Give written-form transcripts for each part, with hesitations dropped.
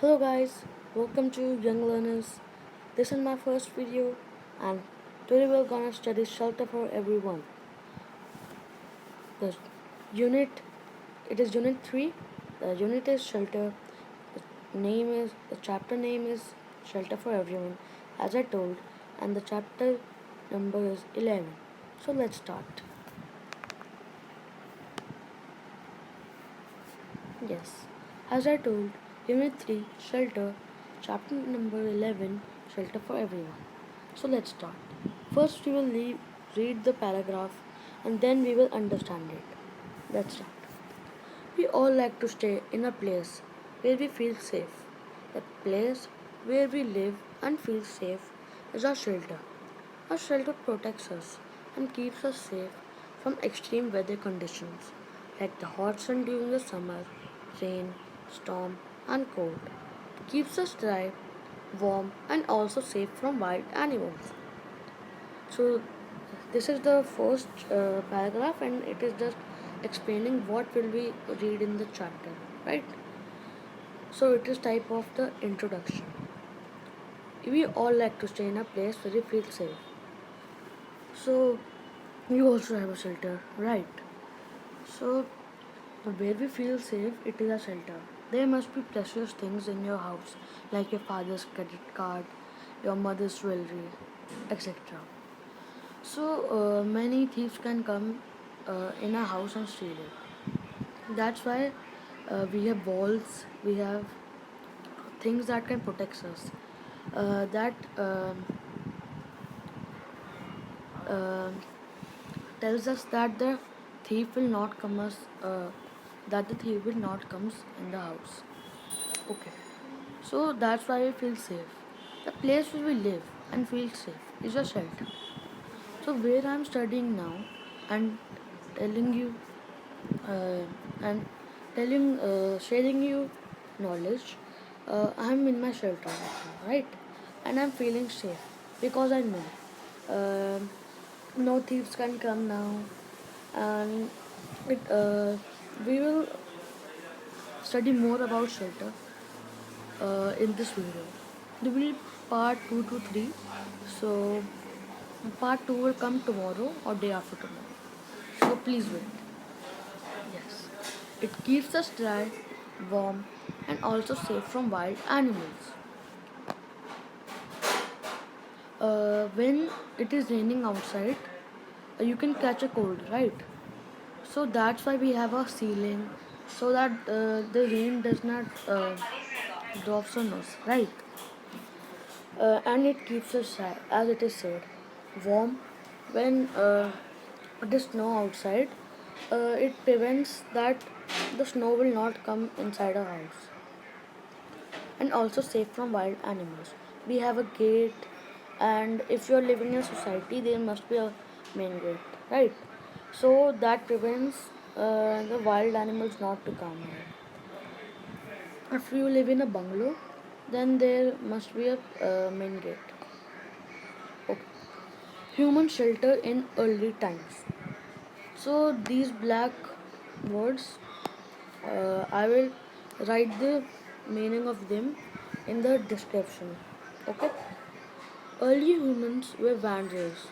Hello guys, welcome to Young Learners. This is my first video and today we're gonna study shelter for everyone. The unit it is unit 3. The unit is shelter. The chapter name is shelter for everyone as I told, and the chapter number is 11. So let's start. Yes. As I told, Unit 3, Shelter, Chapter number 11, Shelter for Everyone. So let's start. First, we will read the paragraph and then we will understand it. Let's start. We all like to stay in a place where we feel safe. A place where we live and feel safe is our shelter. Our shelter protects us and keeps us safe from extreme weather conditions like the hot sun during the summer, rain, storm, and cold. It keeps us dry, warm, and also safe from wild animals. So, this is the first paragraph, and it is just explaining what will we read in the chapter, right? So, it is type of the introduction. We all like to stay in a place where we feel safe. So, you also have a shelter, right? So, where we feel safe, it is a shelter. There must be precious things in your house, like your father's credit card, your mother's jewelry, etc. So, many thieves can come in a house and steal it. That's why we have walls, we have things that can protect us. That uh, tells us that the thief will not come us that the thief will not comes in the house. Okay, so that's why we feel safe. The place where we live and feel safe is a shelter. So where I'm studying now and telling you and sharing you knowledge, I'm in my shelter right now, right? And I'm feeling safe because I know um no thieves can come now, and we will study more about shelter in this video. There will be part 2 to 3. So part 2 will come tomorrow or day after tomorrow. So please wait. Yes. It keeps us dry, warm, and also safe from wild animals. When it is raining outside, you can catch a cold, right? So that's why we have a ceiling so that the rain does not drops on us, right? And it keeps us dry, as it is said, warm. When it is snow outside, it prevents that the snow will not come inside our house, and also safe from wild animals. We have a gate, and if you're living in a society, there must be a main gate, right? So that prevents the wild animals not to come here. If you live in a bungalow, then there must be a main gate. Okay. Human shelter in early times. So these black words, I will write the meaning of them in the description. Okay. Early humans were wanderers,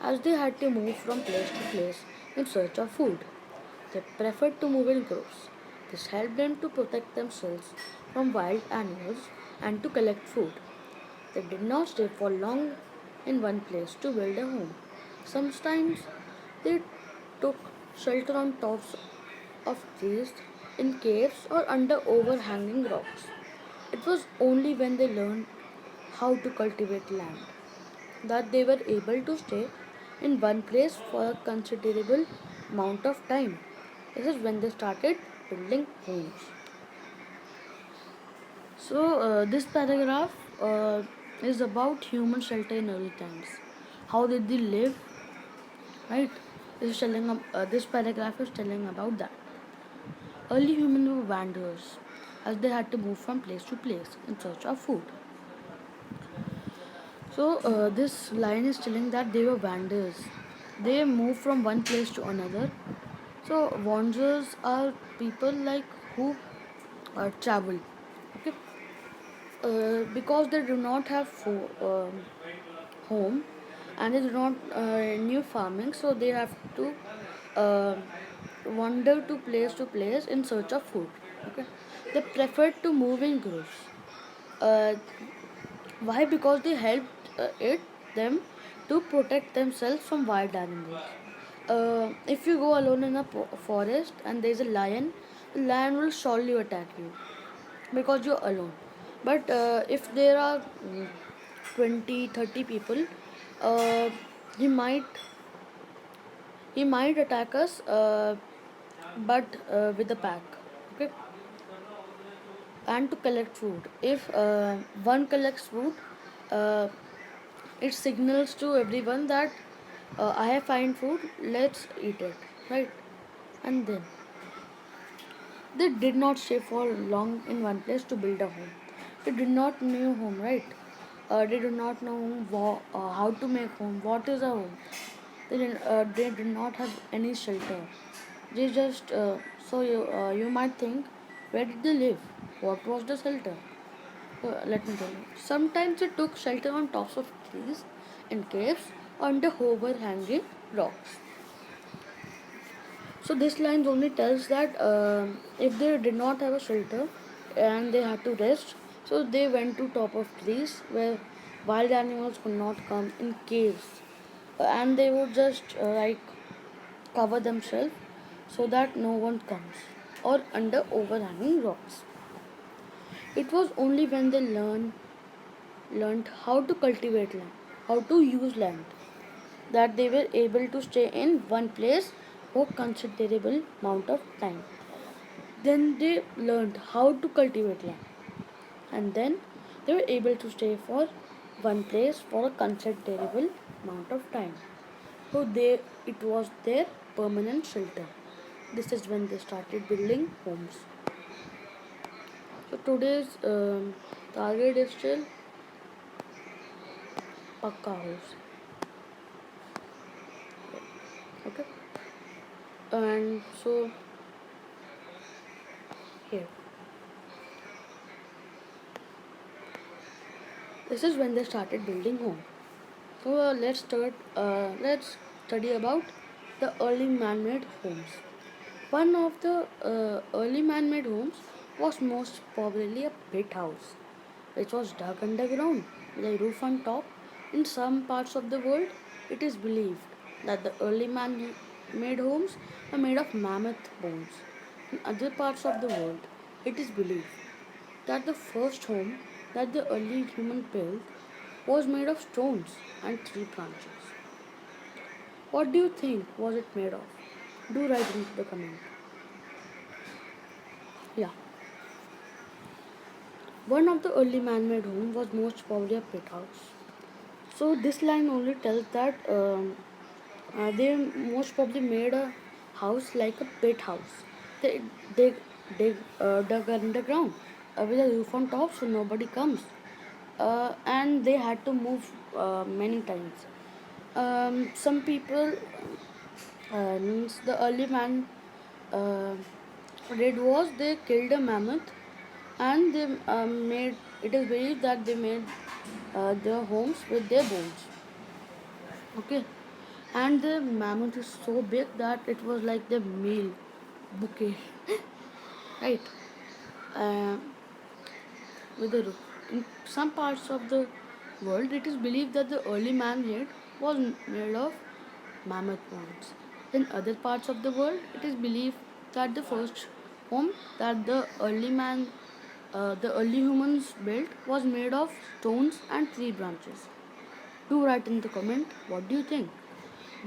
as they had to move from place to place in search of food. They preferred to move in groups. This helped them to protect themselves from wild animals and to collect food. They did not stay for long in one place to build a home. Sometimes they took shelter on tops of trees, in caves, or under overhanging rocks. It was only when they learned how to cultivate land that they were able to stay in one place for a considerable amount of time. This is when they started building homes. So, this paragraph is about human shelter in early times. How did they live? Right? This paragraph is telling about that. Early humans were wanderers, as they had to move from place to place in search of food. So, this line is telling that they were wanderers. They move from one place to another. So, wanderers are people like who travel. Okay, because they do not have home, and they do not new farming, so they have to uh, wander to place in search of food. Okay, they prefer to move in groups. uh, why? Because they helped it them to protect themselves from wild animals. If you go alone in a forest and there is a lion, the lion will surely attack you because you're alone. But if there are 20, 30 people, uh, he might he might attack us, but with a pack. Okay, and to collect food. If one collects food, uh, it signals to everyone that I have found food. Let's eat it, right? And then they did not stay for long in one place to build a home. They did not know home, right? They do not know how to make home. What is a home? They did not have any shelter. They just you might think, where did they live? What was the shelter? Let me tell you. Sometimes they took shelter on tops of trees, in caves, under overhanging rocks. So this line only tells that if they did not have a shelter and they had to rest, so they went to top of trees where wild animals could not come, in caves, and they would just cover themselves so that no one comes, or under overhanging rocks. It was only when they learned how to cultivate land, how to use land, that they were able to stay in one place for considerable amount of time. Then they learned how to cultivate land, and then they were able to stay for one place for a considerable amount of time. So it was their permanent shelter. This is when they started building homes. So today's target is still Pakka house. Okay, and so here, this is when they started building home. So let's study about the early man-made homes. One of the early man-made homes was most probably a pit house, which was dug underground with a roof on top. In some parts of the world, it is believed that the early man-made homes are made of mammoth bones. In other parts of the world, it is believed that the first home that the early human built was made of stones and tree branches. What do you think was it made of? Do write into the comment. Yeah. One of the early man-made homes was most probably a pit house. So this line only tells that they most probably made a house like a pit house. They dig, dug underground with a roof on top so nobody comes. And they had to move many times. Some people means the early man uh, did was they killed a mammoth, and they made it is believed that they made their homes with their bones. Okay, and the mammoth is so big that it was like the meal bouquet, right? Uh, with the in some parts of the world, it is believed that the early man head was made of mammoth bones. In other parts of the world, it is believed that the first home that the early humans built was made of stones and tree branches. Do write in the comment what do you think.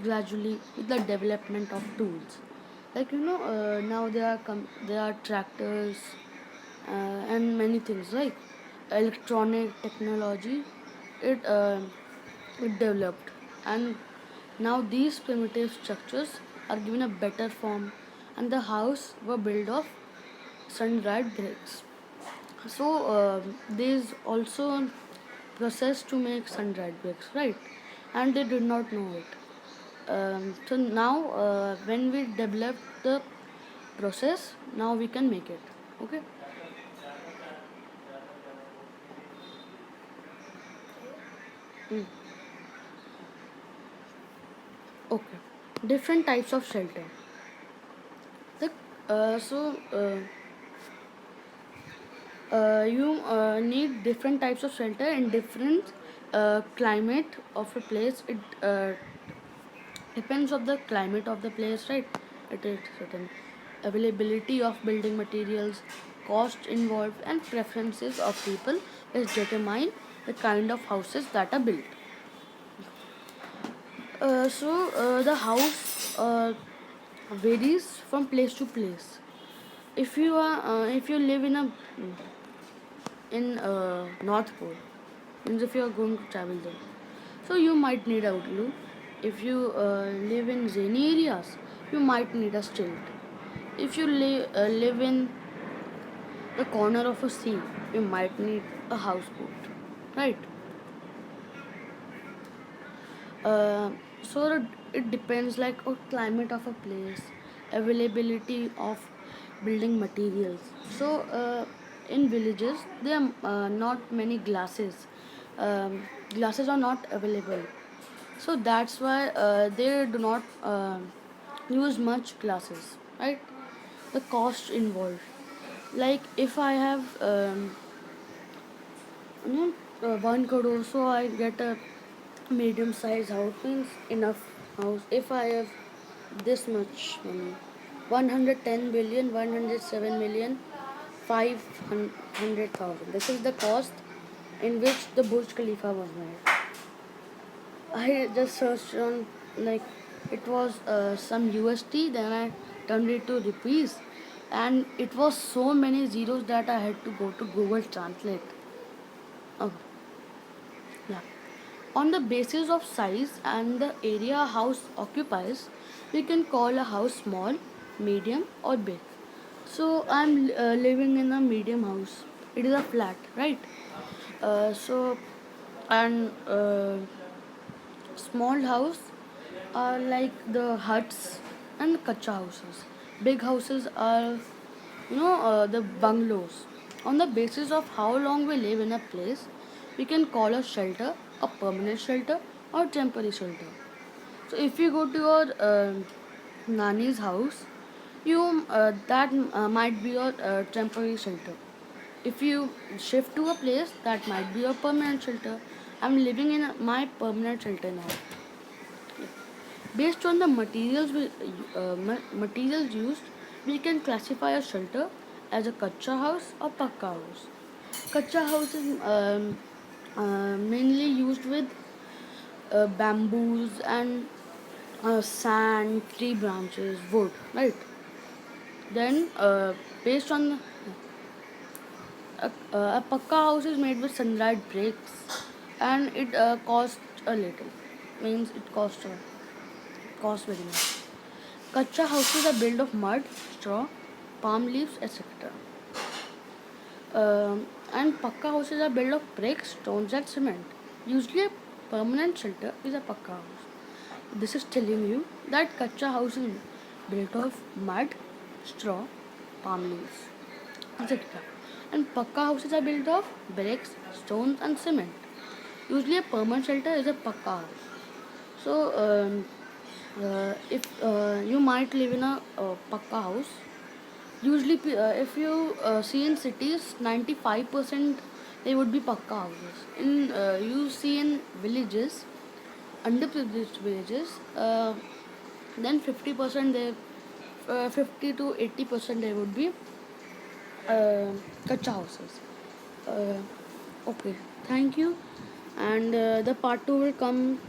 Gradually, with the development of tools, now there are tractors and many things like electronic technology. It uh, it developed, and now these primitive structures are given a better form, and the house were built of sun-dried bricks. So there is also a process to make sun-dried bricks, right? And they did not know it. So now, when we develop the process, now we can make it. Okay. Mm. Okay. Different types of shelter. The so you need different types of shelter in different climate of a place. It depends of the climate of the place, right? It is certain availability of building materials, cost involved, and preferences of people is determine the kind of houses that are built. The house varies from place to place. If you live in North Pole, means if you are going to travel there, so you might need a igloo. If you live in rainy areas, you might need a stilt. If you live in the corner of a sea, you might need a houseboat, right? uh, it depends like on climate of a place, availability of building materials. In villages there are not many glasses. Glasses are not available, so that's why they do not use much glasses, right? The cost involved, like if I have you know, 1 crore, so I get a medium size house, means enough house. If I have this much money, 110 billion, 107 million, 500,000. This is the cost in which the Burj Khalifa was made. I just searched on, like, it was some USD, then I turned it to rupees, and it was so many zeros that I had to go to Google Translate. Oh, yeah. On the basis of size and the area a house occupies, we can call a house small, medium, or big. So I'm living in a medium house. It is a flat, right? So and small house are like the huts and kacha houses. Big houses are, the bungalows. On the basis of how long we live in a place, we can call a shelter a permanent shelter or temporary shelter. So if you go to your nani's house, you that might be your temporary shelter. If you shift to a place, that might be your permanent shelter. I'm living in my permanent shelter now. Based on the materials used, we can classify a shelter as a kacha house or pakka house. Kacha house is mainly used with bamboos and sand, tree branches, wood, right? Then, based on a pakka house is made with sun-dried bricks, and it costs a little. Means it costs very much. Kacha houses are built of mud, straw, palm leaves, etc. And pakka houses are built of bricks, stones, and cement. Usually, a permanent shelter is a pakka house. This is telling you that kacha house is built of mud, straw, palm leaves, etc. And pakka houses are built of bricks, stones, and cement. Usually, a permanent shelter is a pakka house. So, if you might live in a pakka house, usually if you see in cities, 95% they would be pakka houses. In you see in villages, underprivileged villages, then 50% they 50 to 80% they would be kacha houses. Uh, okay, thank you, and the part two will come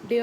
day